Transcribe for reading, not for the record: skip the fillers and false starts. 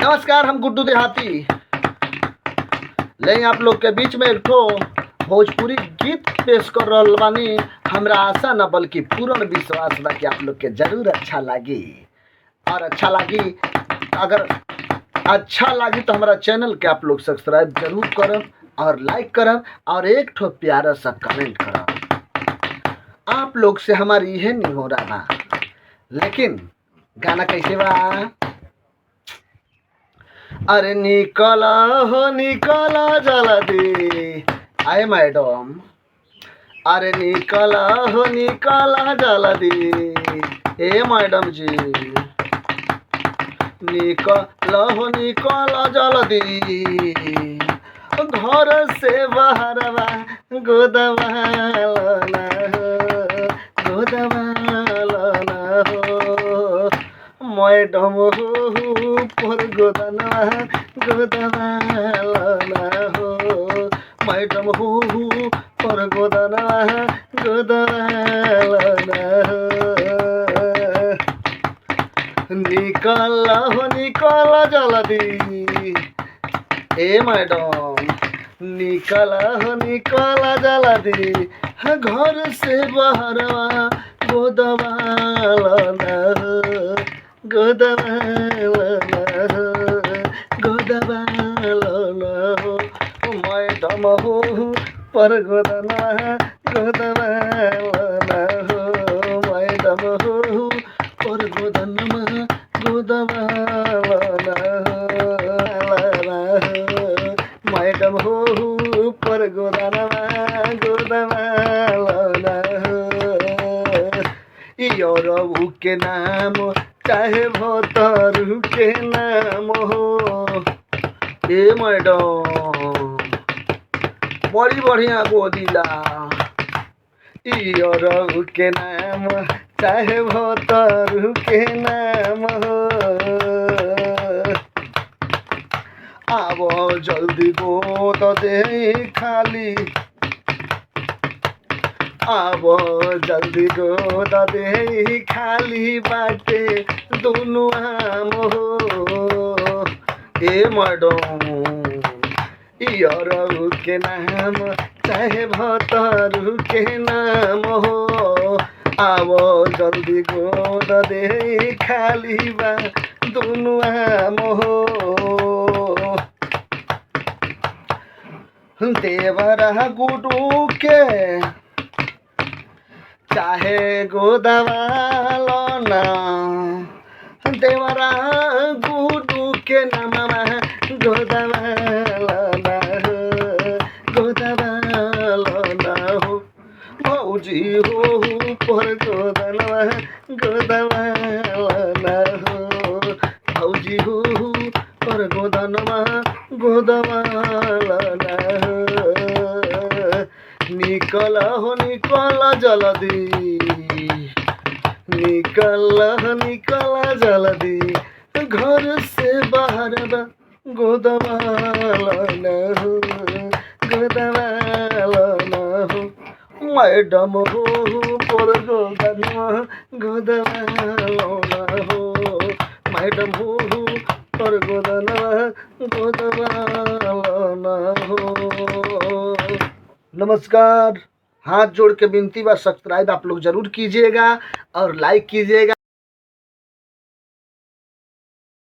नमस्कार, हम गुड्डू देहाती ले आप लोग के बीच में एक ठो भोजपुरी गीत पेश कर रहल बानी। हमरा आशा न बल्कि पूर्ण विश्वास बा कि आप लोग के जरूर अच्छा लागी। और अच्छा लागी, अगर अच्छा लागी तो हमारा चैनल के आप लोग सब्सक्राइब जरूर करब और लाइक करब और एक ठो प्यारा सा कमेंट करब। आप लोग से हमारी यह नहीं हो रहा बा, लेकिन गाना कैसे बा? अरे निकला हो निकला जल्दी आए मैडम, अरे निकला हो निकला जल्दी ए मैडम जी, निकला हो निकला जल्दी घर से बाहर गोदवाला हो मैडम हो पर गोदना हो मैडम हो पर गोदना हो निकल हो निकल जल्दी ए मैडम, निकल हो निकल जल्दी घर से बाहर गोदवाला हो मैडम हो पर गोदना हो मैडम हो पर गोदनमा मैडम हो पर गोदनमा योरबू के नाम चाहे भतरू के नाम हो ए मैडम बड़ी बढ़िया गोदिला। योरबू के नाम चाहे भतरू के नाम हो आबो जल्दी गोद दे खाली, अब जल्दी गोद दे खाली बाटे दोनों आम हो ए मैडम, योरबू के नाम चाहे भतरू के नाम हो अब जल्दी गोद दे खाली बा दोनों आम हो देवरा गुडू के चाहे गोदवालो ना, देवरा गुडू के नामा गोदवालो ना हो भौजी हो पर गोदवा ना हो भौजी हो पर गोदनमा ना हो निकल हो निकल जल्दी, निकल हो निकल जल्दी घर से बाहर गोदवाला हो मैडम हो पर गोदनमा हो मैडम हो पर गोदवाला हो। नमस्कार, हाथ जोड़ के विनती बा, सब्सक्राइब आप लोग जरूर कीजिएगा और लाइक कीजिएगा।